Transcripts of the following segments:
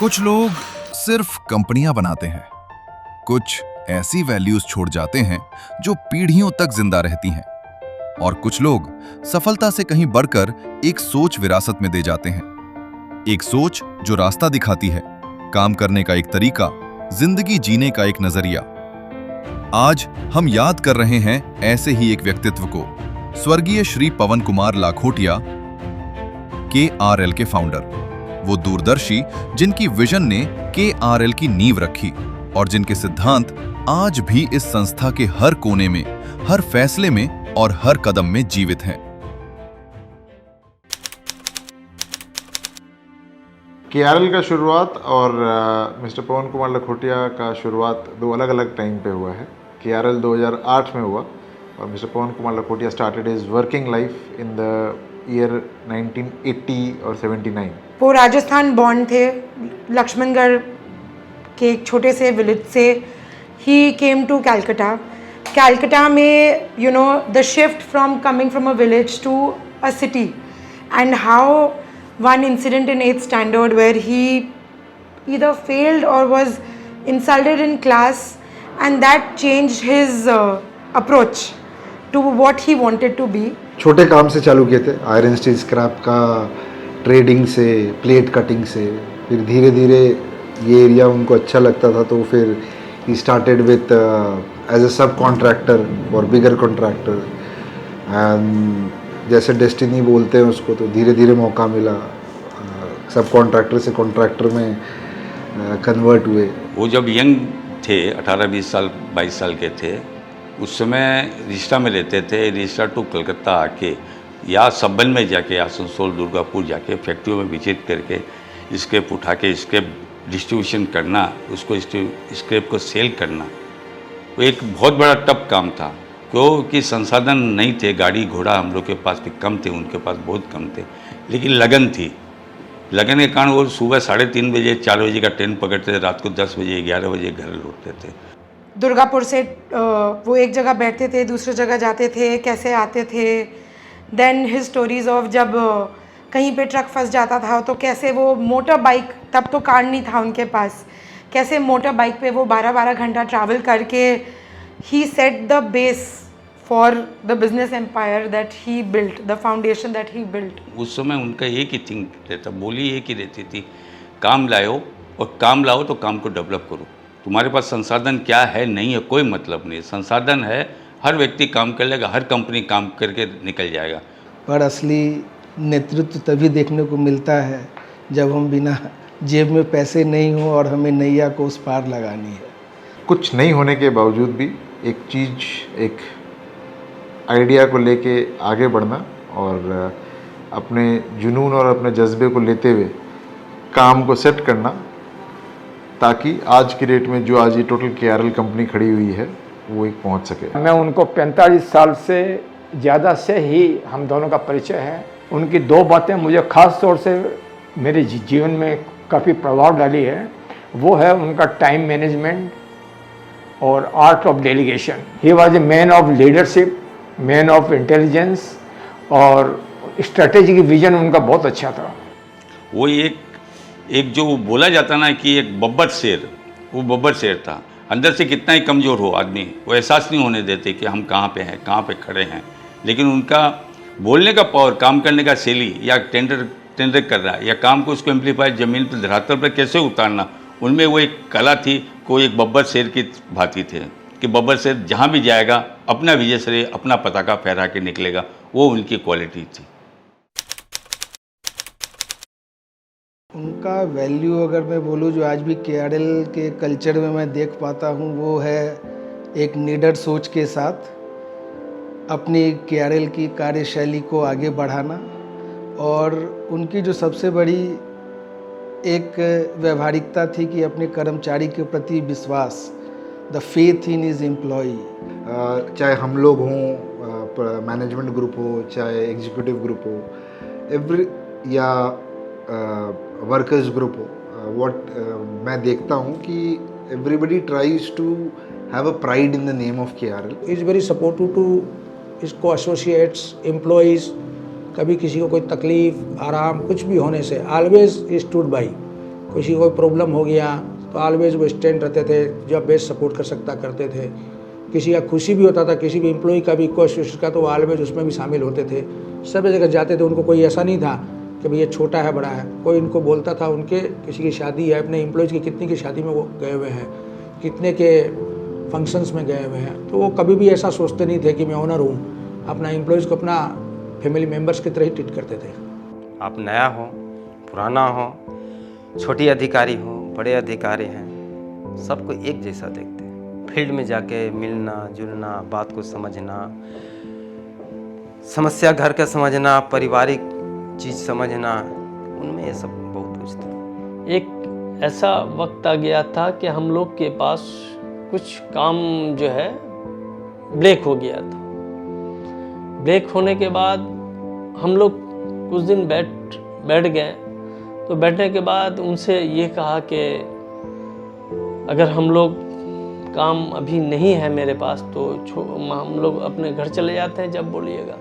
कुछ लोग सिर्फ कंपनियां बनाते हैं, कुछ ऐसी वैल्यूज छोड़ जाते हैं जो पीढ़ियों तक जिंदा रहती हैं, और कुछ लोग सफलता से कहीं बढ़कर एक सोच विरासत में दे जाते हैं। एक सोच जो रास्ता दिखाती है, काम करने का एक तरीका, जिंदगी जीने का एक नजरिया। आज हम याद कर रहे हैं ऐसे ही एक व्यक्तित्व को, स्वर्गीय श्री पवन कुमार लाखोटिया, KRL के फाउंडर। वो दूरदर्शी जिनकी विजन ने KRL की नींव रखी और जिनके सिद्धांत आज भी इस संस्था के हर कोने में, हर फैसले में और हर कदम में जीवित हैं। KRL का शुरुआत और मिस्टर पवन कुमार लाखोटिया का शुरुआत दो अलग अलग टाइम पे हुआ है। KRL 2008 में हुआ और mister Pawan Kumar Lakhotia started his working life in the year 1980 और 79। वो राजस्थान बॉर्न थे, लक्ष्मणगढ़ के एक छोटे से विलेज से ही केम टू कैलकाटा में the shift from coming from a village to a city and how one incident in 8th standard where he either failed or was insulted in class, and that changed his approach to what he wanted to be. छोटे काम से चालू किए थे, iron steel scrap का trading से, plate cutting से, फिर धीरे धीरे ये एरिया उनको अच्छा लगता था तो फिर he started with as a सब कॉन्ट्रैक्टर और बिगर कॉन्ट्रैक्टर, एंड जैसे डेस्टिनी बोलते हैं उसको, तो धीरे धीरे मौका मिला, सब कॉन्ट्रैक्टर से कॉन्ट्रैक्टर में कन्वर्ट हुए। वो जब यंग थे, 18-20 साल 22 साल के थे, उस समय रिश्ता में रहते थे। रिश्ता टू कलकत्ता आके या सबल में जाके, आसनसोल, दुर्गापुर जाके फैक्ट्रियों में विजिट करके स्क्रैप उठा के स्क्रैप डिस्ट्रीब्यूशन करना, उसको स्क्रैप को सेल करना, वो एक बहुत बड़ा टफ काम था क्योंकि संसाधन नहीं थे। गाड़ी घोड़ा हम लोग के पास भी कम थे, उनके पास बहुत कम थे, लेकिन लगन थी। लगन के कारण वो सुबह 3:30 बजे 4 बजे का ट्रेन पकड़ते थे, रात को 10 बजे 11 बजे घर लौटते थे। दुर्गापुर से वो एक जगह बैठते थे, दूसरी जगह जाते थे, कैसे आते थे। देन हिज स्टोरीज ऑफ जब कहीं पे ट्रक फंस जाता था तो कैसे वो मोटर बाइक, तब तो कार नहीं था उनके पास, कैसे मोटर बाइक पे वो 12-12 घंटा ट्रैवल करके he set the base for the business empire that he built, the foundation that he built. उस समय उनका एक ही थिंग रहता, बोली एक ही रहती थी, काम लाओ और काम लाओ तो काम को डेवलप करो। तुम्हारे पास संसाधन क्या है नहीं है कोई मतलब नहीं, संसाधन है, हर व्यक्ति काम कर लेगा, हर कंपनी काम करके निकल जाएगा। पर असली नेतृत्व तभी देखने को मिलता है जब हम बिना जेब में पैसे नहीं हो और हमें नैया को उस पार लगानी है। कुछ नहीं होने के बावजूद भी एक चीज़, एक आइडिया को लेके आगे बढ़ना और अपने जुनून और अपने जज्बे को लेते हुए काम को सेट करना, ताकि आज की डेट में जो आज ये टोटल KRL कंपनी खड़ी हुई है वो एक पहुंच सके। मैं उनको 45 साल से ज़्यादा से ही हम दोनों का परिचय है। उनकी 2 बातें मुझे ख़ास तौर से मेरे जीवन में काफ़ी प्रभाव डाली है। वो है उनका टाइम मैनेजमेंट और art of delegation. He was a man of leadership, man of intelligence, और स्ट्रेटेजिक विजन उनका बहुत अच्छा था। वो एक जो बोला जाता ना कि एक बब्बर शेर, वो बब्बर शेर था। अंदर से कितना ही कमज़ोर हो आदमी, वो एहसास नहीं होने देते कि हम कहाँ पे हैं, कहाँ पे खड़े हैं, लेकिन उनका बोलने का पावर, काम करने का शैली, या टेंडर कर रहा है, या काम को उसको एम्पलीफाई ज़मीन पर धरातल पर कैसे उतारना, उनमें वो एक कला थी। कोई एक बब्बर शेर की भांति थे कि बब्बर शेर जहाँ भी जाएगा अपना विजय श्रेय, अपना पताका फहरा के निकलेगा, वो उनकी क्वालिटी थी। उनका वैल्यू अगर मैं बोलूँ जो आज भी KRL के कल्चर में मैं देख पाता हूँ, वो है एक निडर सोच के साथ अपनी KRL की कार्यशैली को आगे बढ़ाना, और उनकी जो सबसे बड़ी एक व्यवहारिकता थी कि अपने कर्मचारी के प्रति विश्वास, the faith in his employee. चाहे हम लोग हों, मैनेजमेंट ग्रुप हो, चाहे एग्जीक्यूटिव ग्रुप हो, एवरी या वर्कर्स ग्रुप हो, मैं देखता हूँ कि everybody tries to have a pride in the name of KRL। Is very supportive to इसको एसोसिएट्स, एम्प्लॉयज़। कभी किसी को कोई तकलीफ़, आराम कुछ भी होने से ऑलवेज स्टूड बाई। किसी को कोई प्रॉब्लम हो गया तो ऑलवेज वो स्टैंड रहते थे, जब बेस्ट सपोर्ट कर सकता करते थे। किसी का खुशी भी होता था, किसी भी एम्प्लॉय का भी कोई कोशिश का, तो वो ऑलवेज उसमें भी शामिल होते थे। सब जगह जाते थे, उनको कोई ऐसा नहीं था कि भाई ये छोटा है बड़ा है। कोई इनको बोलता था, उनके किसी की शादी है, अपने एम्प्लॉयज़ की कितनी की शादी में वो गए हुए हैं, कितने के फंक्शंस में गए हुए हैं, तो वो कभी भी ऐसा सोचते नहीं थे कि मैं ऑनर हूँ। अपना एम्प्लॉयज़ को अपना फैमिली मेम्बर्स की तरह ही ट्रीट करते थे। आप नया हो, पुराना हो, छोटी अधिकारी हो, बड़े अधिकारी हैं, सबको एक जैसा देखते हैं। फील्ड में जाके मिलना जुलना, बात को समझना, समस्या घर का समझना, पारिवारिक चीज़ समझना, उनमें ये सब बहुत कुछ था। एक ऐसा वक्त आ गया था कि हम लोग के पास कुछ काम जो है ब्रेक हो गया था। ब्रेक होने के बाद हम लोग कुछ दिन बैठ गए। तो बैठने के बाद उनसे ये कहा कि अगर हम लोग काम अभी नहीं है मेरे पास तो हम लोग अपने घर चले जाते हैं जब बोलिएगा।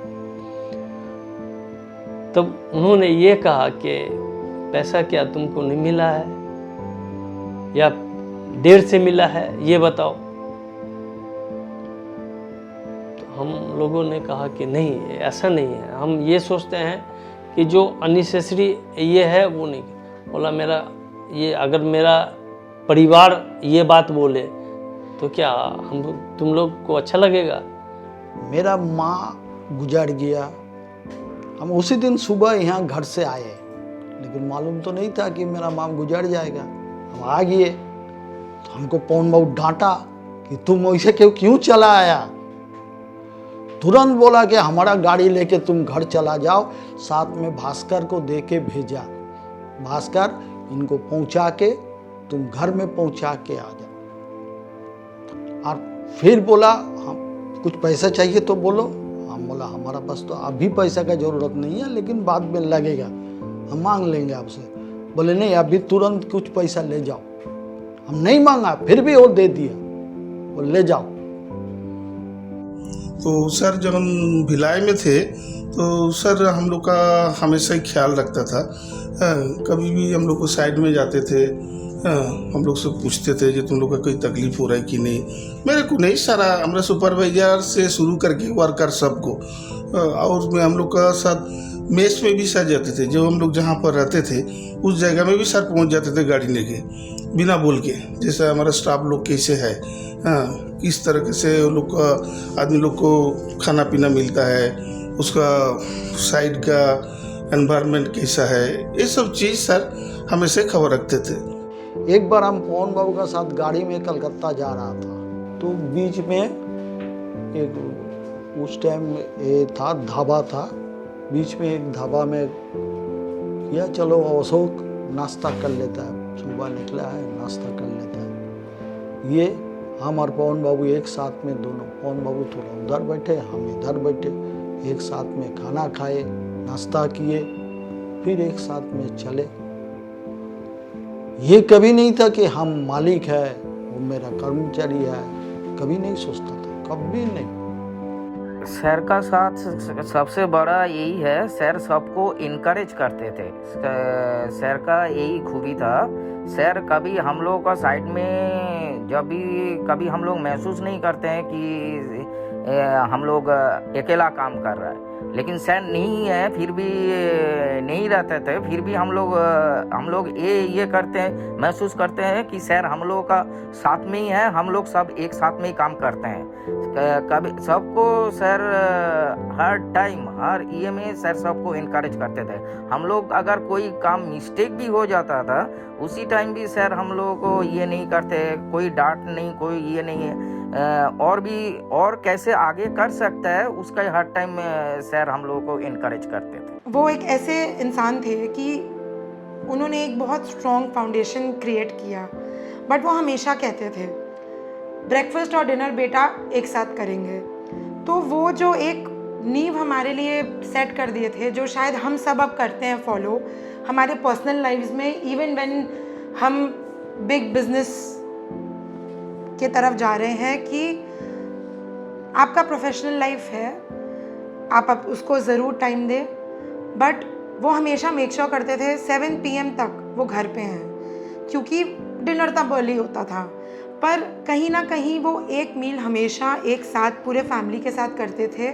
तब उन्होंने ये कहा कि पैसा क्या तुमको नहीं मिला है या देर से मिला है, ये बताओ। तो हम लोगों ने कहा कि नहीं, ऐसा नहीं है, हम ये सोचते हैं कि जो अननेसेसरी ये है वो नहीं। बोला मेरा ये अगर मेरा परिवार ये बात बोले तो क्या तुम लोग को अच्छा लगेगा? मेरा माँ गुजर गया। हम उसी दिन सुबह यहाँ घर से आए, लेकिन मालूम तो नहीं था कि मेरा माँ गुजर जाएगा। हम आ गए तो हमको पवन बाबू डांटा कि तुम वैसे क्यों चला आया। तुरंत बोला कि हमारा गाड़ी लेके तुम घर चला जाओ, साथ में भास्कर को दे के भेजा। भास्कर इनको पहुंचा के तुम घर में पहुंचा के आ जाओ। और फिर बोला हम कुछ पैसा चाहिए तो बोलो। हम बोला हमारा पास तो अभी पैसा का जरूरत नहीं है, लेकिन बाद में लगेगा, हम मांग लेंगे आपसे। बोले नहीं, अभी तुरंत कुछ पैसा ले जाओ। हम नहीं मांगा, फिर भी वो दे दिया, वो ले जाओ। तो सर जब हम भिलाई में थे तो सर हम लोग का हमेशा ही ख्याल रखता था। कभी भी हम लोग को साइड में जाते थे, हम लोग से पूछते थे कि तुम लोग का कोई तकलीफ हो रहा है कि नहीं। मेरे को नहीं, सारा हमारा सुपरवाइजर से शुरू करके वर्कर सबको। और मैं हम लोग का साथ मेस में भी सर जाते थे। जब हम लोग जहाँ पर रहते थे उस जगह में भी सर पहुँच जाते थे गाड़ी लेके, बिना बोल के। जैसे हमारा स्टाफ लोग कैसे है, किस तरह से वो लोग का आदमी लोग को खाना पीना मिलता है, उसका साइड का एनवायरनमेंट कैसा है, ये सब चीज़ सर हमेशा खबर रखते थे। एक बार हम पवन बाबू का साथ गाड़ी में कलकत्ता जा रहा था, तो बीच में एक उस टाइम ये था ढाबा था, बीच में एक ढाबा में किया चलो अशोक नाश्ता कर लेता है, सुबह निकला है नाश्ता कर लेता है। ये हम और पवन बाबू एक साथ में दोनों, पवन बाबू थोड़ा उधर बैठे, हम इधर बैठे, एक साथ में खाना खाए, नाश्ता किए, फिर एक साथ में चले। ये कभी नहीं था कि हम मालिक है, वो मेरा कर्मचारी है, कभी नहीं सोचता था, कभी नहीं। सर का साथ सबसे बड़ा यही है, सर सबको इनकरेज करते थे। सर का यही खूबी था। सर कभी हम लोग का साइड में जब भी कभी हम लोग महसूस नहीं करते हैं कि हम लोग अकेला काम कर रहा है, लेकिन सर नहीं है फिर भी नहीं रहते थे, फिर भी हम लोग ये करते हैं, महसूस करते हैं कि सर हम लोग का साथ में ही है, हम लोग सब एक साथ में ही काम करते हैं। कभी सबको सर हर टाइम हर ये में सर सबको इनकरेज करते थे। हम लोग अगर कोई काम मिस्टेक भी हो जाता था उसी टाइम भी सर हम लोग को ये नहीं करते, कोई डांट नहीं, कोई ये नहीं है, और कैसे आगे कर सकता है उसका हर टाइम सर हम लोगों को इनकरेज करते थे। वो एक ऐसे इंसान थे कि उन्होंने एक बहुत स्ट्रॉन्ग फाउंडेशन क्रिएट किया, बट वो हमेशा कहते थे ब्रेकफास्ट और डिनर बेटा एक साथ करेंगे। तो वो जो एक नींव हमारे लिए सेट कर दिए थे, जो शायद हम सब अब करते हैं फॉलो हमारे पर्सनल लाइफ्स में, इवन व्हेन हम बिग बिजनेस के तरफ जा रहे हैं, कि आपका प्रोफेशनल लाइफ है, आप उसको ज़रूर टाइम दें, बट वो हमेशा मेक श्योर करते थे 7 PM तक वो घर पे हैं। क्योंकि डिनर तब अर्ली होता था, पर कहीं ना कहीं वो एक मील हमेशा एक साथ पूरे फैमिली के साथ करते थे,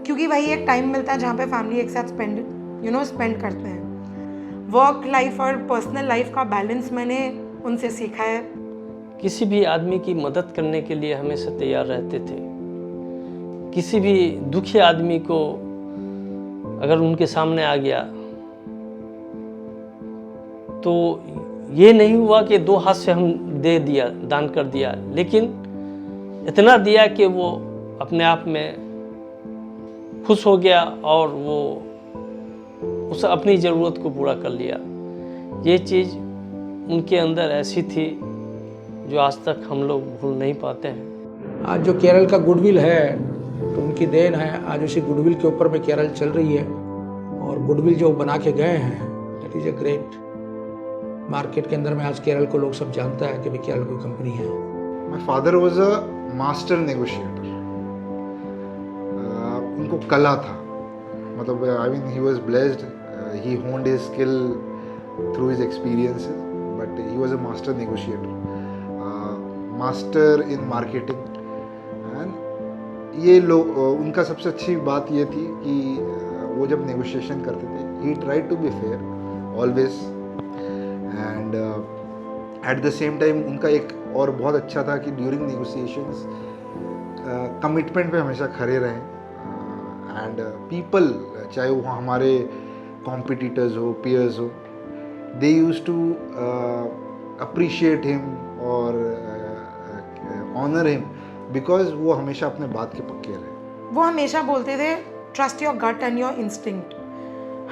क्योंकि वही एक टाइम मिलता है जहाँ पे फैमिली एक साथ स्पेंड करते हैं। वर्क लाइफ और पर्सनल लाइफ का बैलेंस मैंने उनसे सीखा है। किसी भी आदमी की मदद करने के लिए हमेशा तैयार रहते थे। किसी भी दुखी आदमी को अगर उनके सामने आ गया तो ये नहीं हुआ कि 2 हाथ से हम दे दिया, दान कर दिया, लेकिन इतना दिया कि वो अपने आप में खुश हो गया और वो उस अपनी ज़रूरत को पूरा कर लिया। ये चीज़ उनके अंदर ऐसी थी जो आज तक हम लोग भूल नहीं पाते हैं। आज जो केरल का गुडविल है तो उनकी देन है, आज उसी गुडविल के ऊपर में केरल चल रही है, और गुडविल जो बना के गए हैं that is a great. Market के अंदर में आज केरल को लोग सब जानता है कि भाई केरल कोई कंपनी है। My father was a master negotiator. उनको कला था, मतलब I mean he was blessed, he होन्ड his skill through his experiences, but he was a master negotiator, master in marketing. And ये लोग, उनका सबसे अच्छी बात ये थी कि वो जब नेगोशिएशन करते थे, he tried to be fair always, and at the same time उनका एक और बहुत अच्छा था कि ड्यूरिंग नेगोशिएशंस कमिटमेंट पे हमेशा खड़े रहें। एंड पीपल, चाहे वो हमारे कॉम्पिटिटर्स हो, पीयर्स हो, they used to appreciate him और ऑनर हिम, बिकॉज वो हमेशा अपने बात के पक्के रहे। वो हमेशा बोलते थे trust your gut and your instinct.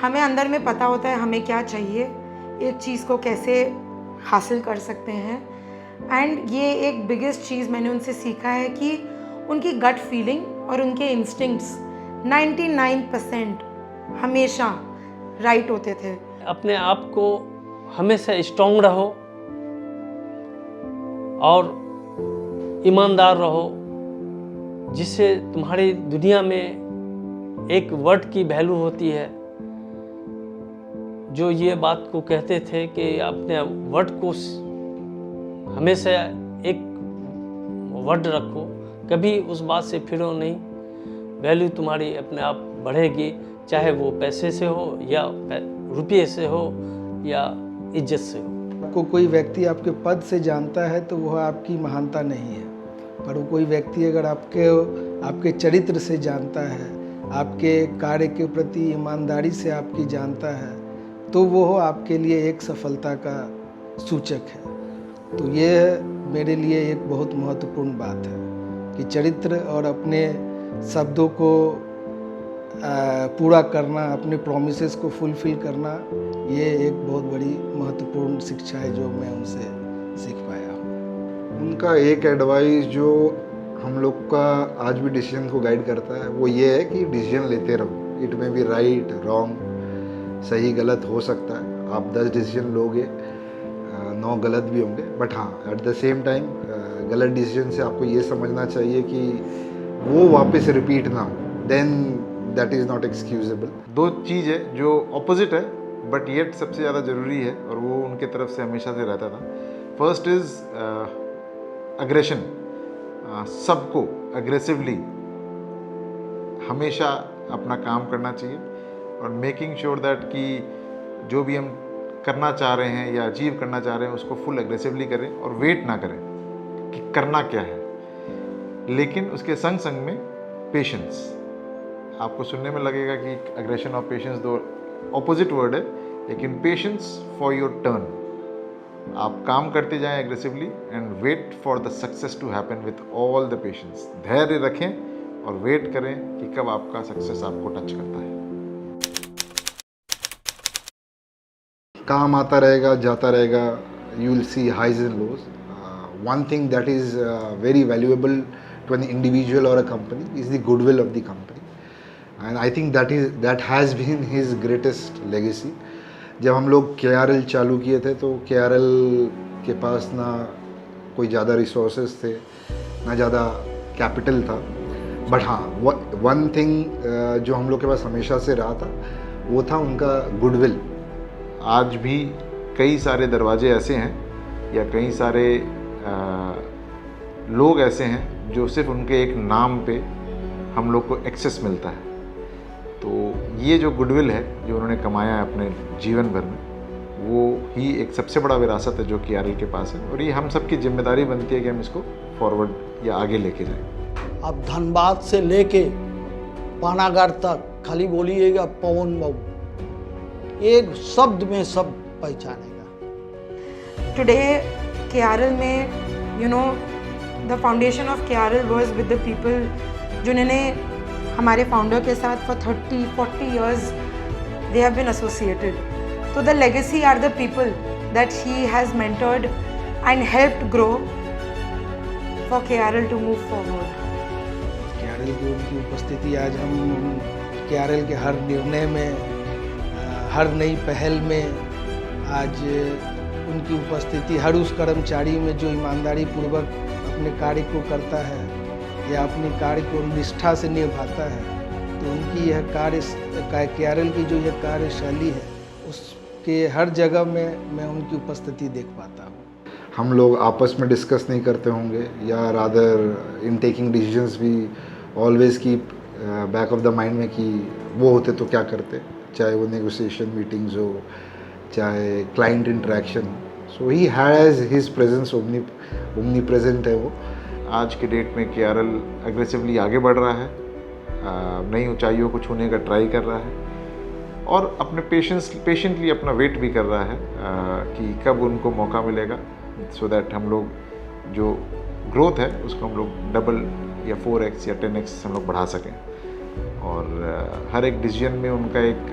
हमें अंदर में पता होता है हमें क्या चाहिए, एक चीज़ को कैसे हासिल कर सकते हैं। एंड ये एक बिगेस्ट चीज़ मैंने उनसे सीखा है कि उनकी गट फीलिंग और उनके इंस्टिंक्ट्स 99% हमेशा राइट होते थे। अपने आप को हमेशा स्ट्रांग रहो और ईमानदार रहो, जिससे तुम्हारी दुनिया में एक वर्ड की वैल्यू होती है। जो ये बात को कहते थे कि अपने वर्ड को हमेशा एक वर्ड रखो, कभी उस बात से फिरो नहीं, वैल्यू तुम्हारी अपने आप बढ़ेगी, चाहे वो पैसे से हो या रुपये से हो या इज्जत से हो। आपको कोई व्यक्ति आपके पद से जानता है तो वह आपकी महानता नहीं है, पर वो कोई व्यक्ति अगर आपके चरित्र से जानता है, आपके कार्य के प्रति ईमानदारी से आपकी जानता है, तो वो आपके लिए एक सफलता का सूचक है। तो ये मेरे लिए एक बहुत महत्वपूर्ण बात है कि चरित्र और अपने शब्दों को पूरा करना, अपने प्रॉमिसेस को फुलफिल करना, ये एक बहुत बड़ी महत्वपूर्ण शिक्षा है जो मैं उनसे सीख पाया हूँ। उनका एक एडवाइस जो हम लोग का आज भी डिसीजन को गाइड करता है वो ये है कि डिसीजन लेते रहो। इट में बी राइट रॉन्ग, सही गलत हो सकता है, आप 10 डिसीजन लोगे 9 गलत भी होंगे, बट हाँ एट द सेम टाइम गलत डिसीजन से आपको ये समझना चाहिए कि वो वापस रिपीट ना हो, then that is not excusable. 2 चीज़ है जो ऑपोजिट है बट येट सबसे ज़्यादा ज़रूरी है और वो उनके तरफ से हमेशा से रहता था। First is aggression. सबको अग्रेसिवली हमेशा अपना काम करना चाहिए और मेकिंग श्योर दैट कि जो भी हम करना चाह रहे हैं या अचीव करना चाह रहे हैं उसको फुल एग्रेसिवली करें और वेट ना करें कि करना क्या है, लेकिन उसके संग संग में पेशेंस। आपको सुनने में लगेगा कि अग्रेशन और पेशेंस 2 ऑपोजिट वर्ड है, लेकिन पेशेंस फॉर योर टर्न। आप काम करते जाएं aggressively and wait for the success to happen with all the patience. धैर्य रखें और वेट करें कि कब आपका सक्सेस आपको टच करता है। काम आता रहेगा, जाता रहेगा, you will see highs and lows. One thing that is very valuable to an individual or a company is the goodwill of the company, and I think that has been his greatest legacy. जब हम लोग KRL चालू किए थे तो KRL के पास ना कोई ज़्यादा रिसोर्सेज थे, ना ज़्यादा कैपिटल था, बट हाँ वन थिंग जो हम लोग के पास हमेशा से रहा था वो था उनका गुडविल। आज भी कई सारे दरवाजे ऐसे हैं या कई सारे लोग ऐसे हैं जो सिर्फ उनके एक नाम पे हम लोग को एक्सेस मिलता है। तो ये जो गुडविल है जो उन्होंने कमाया है अपने जीवन भर में, वो ही एक सबसे बड़ा विरासत है जो KRL के पास है, और ये हम सबकी जिम्मेदारी बनती है कि हम इसको फॉरवर्ड या आगे लेके जाएं। अब धनबाद से लेके पानागढ़ तक खाली बोलिएगा पवन बाबू, एक शब्द में सब पहचानेगा। टुडे KRL में the foundation of KRL was with the people जिन्होंने हमारे फाउंडर के साथ for 30-40 years they have been associated. So the legacy are the people that he has mentored and helped grow for KRL to move forward. KRL की उनकी उपस्थिति आज हम KRL के हर निर्णय में, हर नई पहल में, आज उनकी उपस्थिति हर उस कर्मचारी में जो ईमानदारी पूर्वक अपने कार्य को करता है या अपने कार्य को निष्ठा से निभाता है, तो उनकी यह KRL की जो यह कार्यशैली है उसके हर जगह में मैं उनकी उपस्थिति देख पाता हूँ। हम लोग आपस में डिस्कस नहीं करते होंगे, या रादर इन टेकिंग डिसीजंस भी always keep back of the mind में कि वो होते तो क्या करते, चाहे वो नेगोशिएशन मीटिंग्स हो, चाहे client interaction. So he has his presence, omni present है वो। आज के डेट में KRL एग्रेसिवली आगे बढ़ रहा है, नई ऊंचाइयों को छूने का ट्राई कर रहा है, और अपने पेशेंटली अपना वेट भी कर रहा है कि कब उनको मौका मिलेगा, सो दैट हम लोग जो ग्रोथ है उसको हम लोग डबल या 4x या 10x हम लोग बढ़ा सकें। और हर एक डिसीजन में उनका एक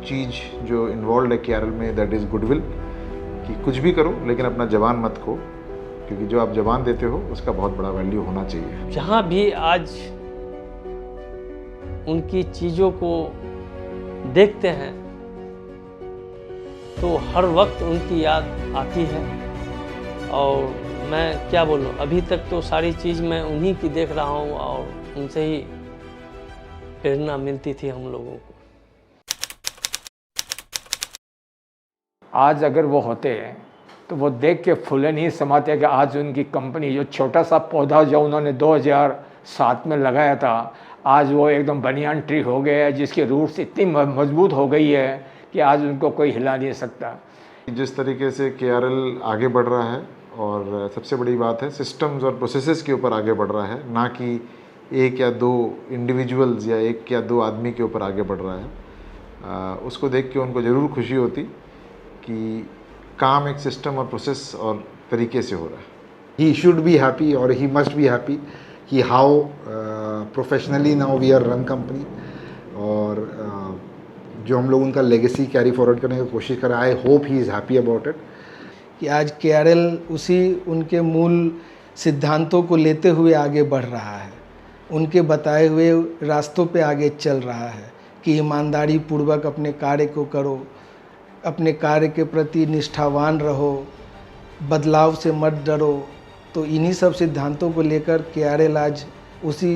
चीज़ जो इन्वॉल्व है KRL में, दैट इज़ गुडविल, कि कुछ भी करो लेकिन अपना जवान मत खो, क्योंकि जो आप जवान देते हो उसका बहुत बड़ा वैल्यू होना चाहिए। जहाँ भी आज उनकी चीज़ों को देखते हैं तो हर वक्त उनकी याद आती है, और मैं क्या बोलूं, अभी तक तो सारी चीज़ मैं उन्हीं की देख रहा हूं और उनसे ही प्रेरणा मिलती थी हम लोगों को। आज अगर वो होते तो वो देख के फूले नहीं समाते कि आज उनकी कंपनी, जो छोटा सा पौधा जो उन्होंने 2007 में लगाया था, आज वो एकदम बनियान ट्री हो गया है, जिसकी रूट्स इतनी मजबूत हो गई है कि आज उनको कोई हिला नहीं सकता। जिस तरीके से KRL आगे बढ़ रहा है, और सबसे बड़ी बात है सिस्टम्स और प्रोसेसेस के ऊपर आगे बढ़ रहा है, ना कि एक या दो इंडिविजुअल्स या एक या दो आदमी के ऊपर आगे बढ़ रहा है, उसको देख के उनको ज़रूर खुशी होती कि काम एक सिस्टम और प्रोसेस और तरीके से हो रहा है। ही शुड बी हैप्पी और ही मस्ट बी हैप्पी कि how professionally now we are run company, और जो हम लोग उनका लेगेसी कैरी फॉरवर्ड करने की कोशिश कर रहे हैं, I hope he is happy about it. कि आज KRL उसी उनके मूल सिद्धांतों को लेते हुए आगे बढ़ रहा है, उनके बताए हुए रास्तों पे आगे चल रहा है कि ईमानदारी पूर्वक अपने कार्य को करो, अपने कार्य के प्रति निष्ठावान रहो, बदलाव से मत डरो। तो इन्हीं सब सिद्धांतों को लेकर KRL आज उसी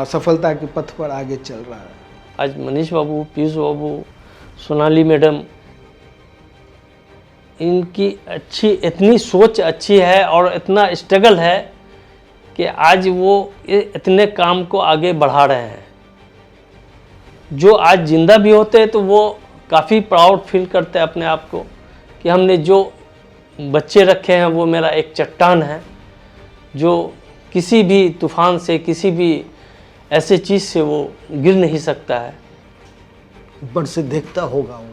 सफलता के पथ पर आगे चल रहा है। आज मनीष बाबू, पीयूष बाबू, सोनाली मैडम, इनकी इतनी सोच अच्छी है और इतना स्ट्रगल है कि आज वो इतने काम को आगे बढ़ा रहे हैं। जो आज जिंदा भी होते हैं तो वो काफ़ी प्राउड फील करते हैं अपने आप को कि हमने जो बच्चे रखे हैं वो मेरा एक चट्टान है, जो किसी भी तूफान से, किसी भी ऐसे चीज़ से वो गिर नहीं सकता है। ऊपर से देखता होगा वो,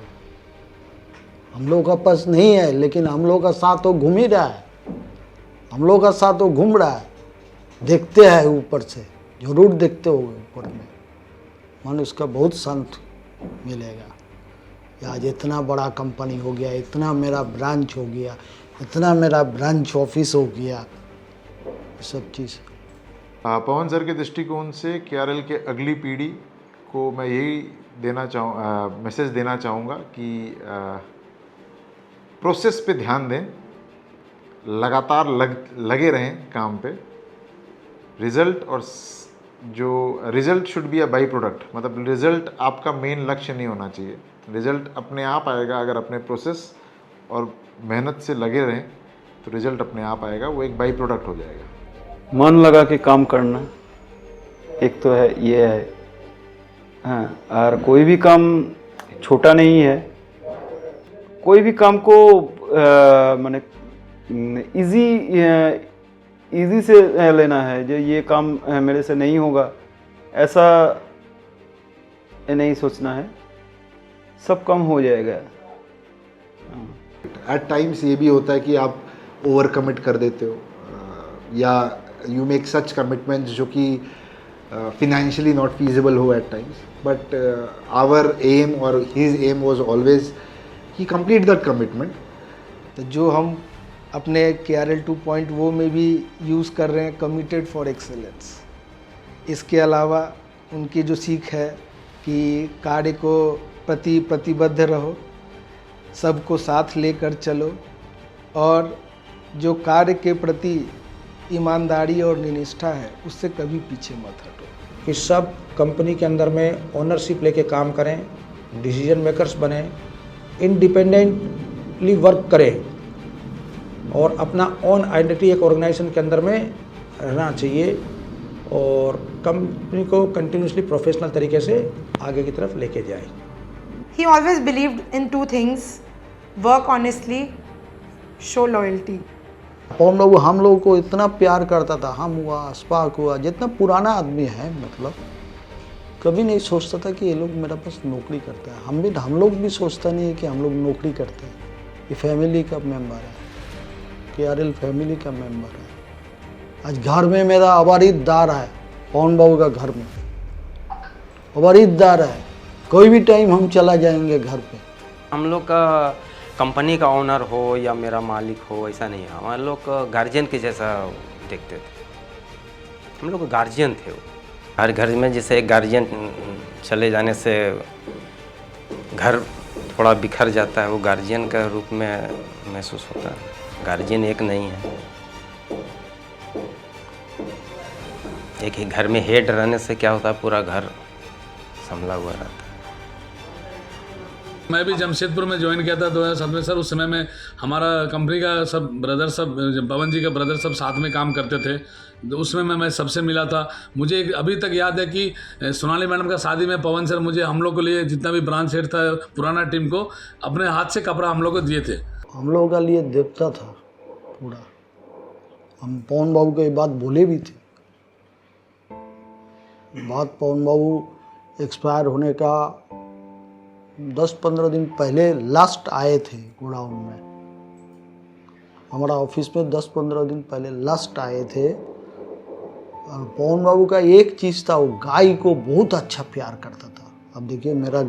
हम लोग का पास नहीं है लेकिन हम लोग का साथ वो घूम ही रहा है, हम लोग का साथ वो घूम रहा है, देखते हैं ऊपर से, जरूर देखते होगे ऊपर में, मन उसका बहुत शांत मिलेगा। आज इतना बड़ा कंपनी हो गया, इतना मेरा ब्रांच हो गया, इतना मेरा ब्रांच ऑफिस हो गया, सब चीज़। पवन सर के दृष्टिकोण से KRL के अगली पीढ़ी को मैं यही मैसेज देना चाहूँगा कि प्रोसेस पे ध्यान दें, लगातार लगे रहें काम पे। रिज़ल्ट और जो result should be a by product, मतलब रिज़ल्ट आपका मेन लक्ष्य नहीं होना चाहिए। रिजल्ट अपने आप आएगा। अगर अपने प्रोसेस और मेहनत से लगे रहें तो रिजल्ट अपने आप आएगा, वो एक बाई प्रोडक्ट हो जाएगा। मन लगा के काम करना एक तो है, ये है। हाँ, और कोई भी काम छोटा नहीं है। कोई भी काम को माने इजी से लेना है। जो ये काम मेरे से नहीं होगा ऐसा नहीं सोचना है, सब काम हो जाएगा। एट टाइम्स ये भी होता है कि आप ओवर कमिट कर देते हो, या यू मेक सच कमिटमेंट्स जो कि financially not feasible हो at times, but our aim or his aim was always he complete that commitment। तो जो हम अपने KRL 2.0 में भी यूज़ कर रहे हैं, कमिटेड फॉर एक्सेलेंस। इसके अलावा उनकी जो सीख है कि कार्य को प्रति प्रतिबद्ध रहो, सबको साथ लेकर चलो, और जो कार्य के प्रति ईमानदारी और निष्ठा है उससे कभी पीछे मत हटो। कि सब कंपनी के अंदर में ओनरशिप लेके काम करें, डिसीजन मेकर्स बने, इंडिपेंडेंटली वर्क करें और अपना ओन आइडेंटिटी एक ऑर्गेनाइजेशन के अंदर में रहना चाहिए, और कंपनी को कंटिन्यूसली प्रोफेशनल तरीके से आगे की तरफ लेके जाए। He always believed in two things: work honestly, show loyalty। पवन बाबू हम लोगों को इतना प्यार करता था, हम हुआ, अस्पाक हुआ, जितना पुराना आदमी है, मतलब कभी नहीं सोचता था कि ये लोग मेरा पास नौकरी करता है। हम लोग भी सोचता नहीं है कि हम लोग नौकरी करते हैं। ये फैमिली का मेंबर है, KRL फैमिली का मेंबर है। आज घर में मेरा अवारितदार है, पवन बाबू का घर में अवारितदार है। कोई भी टाइम हम चला जाएंगे घर पे। हम लोग का कंपनी का ओनर हो या मेरा मालिक हो, ऐसा नहीं है। हमारे लोग गार्जियन के जैसा देखते थे। हम लोग गार्जियन थे। वो हर घर में जैसे एक गार्जियन चले जाने से घर थोड़ा बिखर जाता है, वो गार्जियन का रूप में महसूस होता है। गार्जियन एक नहीं है। एक ही घर में हेड रहने से क्या होता है, पूरा घर संभला हुआ रहता है। मैं भी जमशेदपुर में ज्वाइन किया था 2007 में सर। उस समय में हमारा कंपनी का सब ब्रदर, सब पवन जी का ब्रदर सब साथ में काम करते थे। उसमें मैं सबसे मिला था। मुझे अभी तक याद है कि सोनाली मैडम का शादी में पवन सर मुझे हम लोग के लिए, जितना भी ब्रांच हेड था पुराना टीम को, अपने हाथ से कपड़ा हम लोग को दिए थे। हम लोगों का लिए देवता था पूरा। हम पवन बाबू को ये बात बोले भी थे। बात पवन बाबू एक्सपायर होने का 10-15 दिन पहले लास्ट आए थे गोडाउन में। हमारा ऑफिस में 10-15 दिन पहले लास्ट आए थे। और पवन बाबू का एक चीज़ था, वो गाय को बहुत अच्छा प्यार करता था। अब देखिए मेरा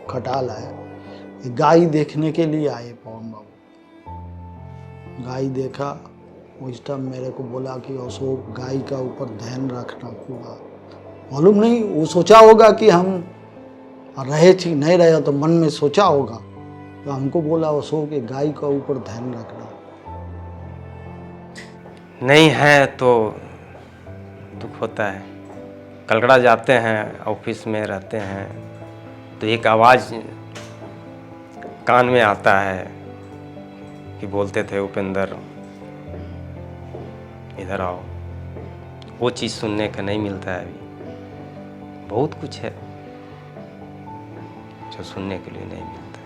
खटाल है, ये गाय देखने के लिए आए पवन बाबू। गाय देखा, उस टाइम मेरे को बोला कि अशोक गाय का ऊपर ध्यान रखना पूरा। मालूम नहीं वो सोचा होगा कि हम रहे थी, नहीं रहे तो मन में सोचा होगा, तो हमको बोला अशोक के गाय का ऊपर ध्यान रखना। नहीं है तो दुख होता है। कलकड़ा जाते हैं, ऑफिस में रहते हैं, तो एक आवाज़ कान में आता है कि बोलते थे उपेंद्र इधर आओ। वो चीज़ सुनने का नहीं मिलता है अभी। बहुत कुछ है जो सुनने के लिए नहीं मिलता।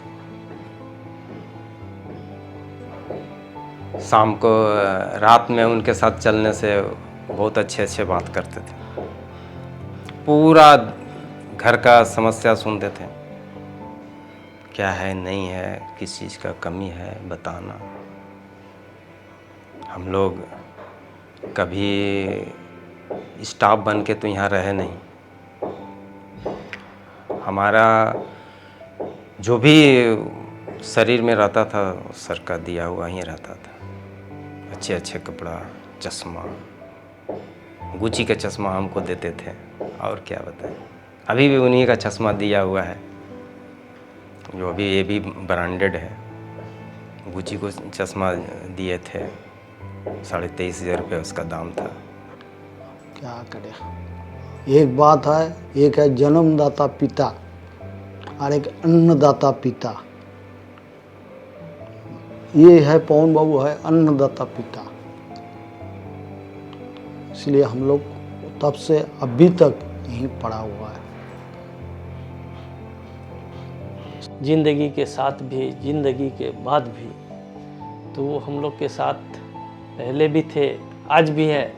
शाम को रात में उनके साथ चलने से बहुत अच्छे अच्छे बात करते थे। पूरा घर का समस्या सुनते थे, क्या है नहीं है, किस चीज़ का कमी है बताना। हम लोग कभी स्टाफ बन के तो यहाँ रहे नहीं। हमारा जो भी शरीर में रहता था सर का दिया हुआ ही रहता था। अच्छे अच्छे कपड़ा, चश्मा, गुची का चश्मा हमको देते थे, और क्या बताएं। अभी भी उन्हीं का चश्मा दिया हुआ है, जो अभी ये भी ब्रांडेड है। गुची को चश्मा दिए थे, 23,500 रुपये उसका दाम था। क्या करे, एक बात है, एक है जन्मदाता पिता, और एक अन्नदाता पिता। ये है पवन बाबू, है अन्नदाता पिता। इसलिए हम लोग तब से अभी तक यहीं पड़ा हुआ है। जिंदगी के साथ भी, जिंदगी के बाद भी, तो वो हम लोग के साथ पहले भी थे, आज भी है,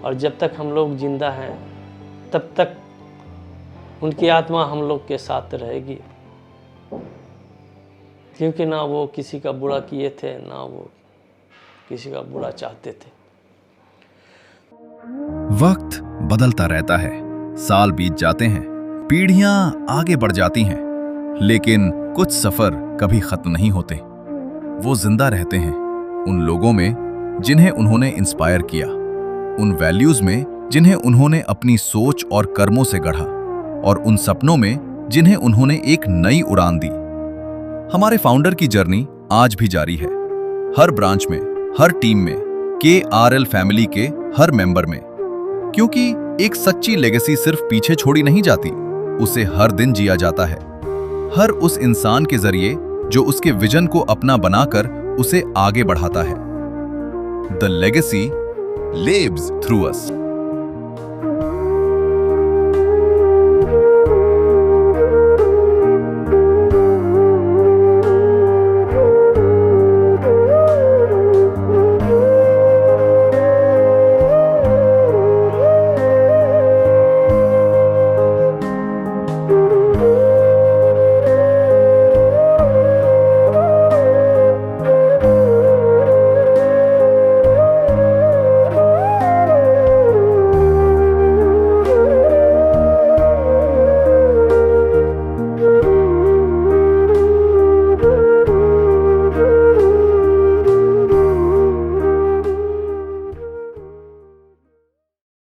और जब तक हम लोग जिंदा हैं तब तक उनकी आत्मा हम लोग के साथ रहेगी। क्योंकि ना वो किसी का बुरा किए थे, ना वो किसी का बुरा चाहते थे। वक्त बदलता रहता है, साल बीत जाते हैं, पीढ़ियां आगे बढ़ जाती हैं, लेकिन कुछ सफर कभी खत्म नहीं होते। वो जिंदा रहते हैं उन लोगों में जिन्हें उन्होंने इंस्पायर किया, उन वैल्यूज में जिन्हें उन्होंने अपनी सोच और कर्मों से गढ़ा, और उन सपनों में जिन्हें उन्होंने एक नई उड़ान दी। हमारे फाउंडर की जर्नी आज भी जारी है, हर ब्रांच में, हर टीम में, KRL फैमिली के हर मेंबर में। क्योंकि एक सच्ची लेगेसी सिर्फ पीछे छोड़ी नहीं जाती, उसे हर दिन जिया जाता है, हर उस इंसान के जरिए जो उसके विजन को अपना बनाकर उसे आगे बढ़ाता है। The legacy lives through us.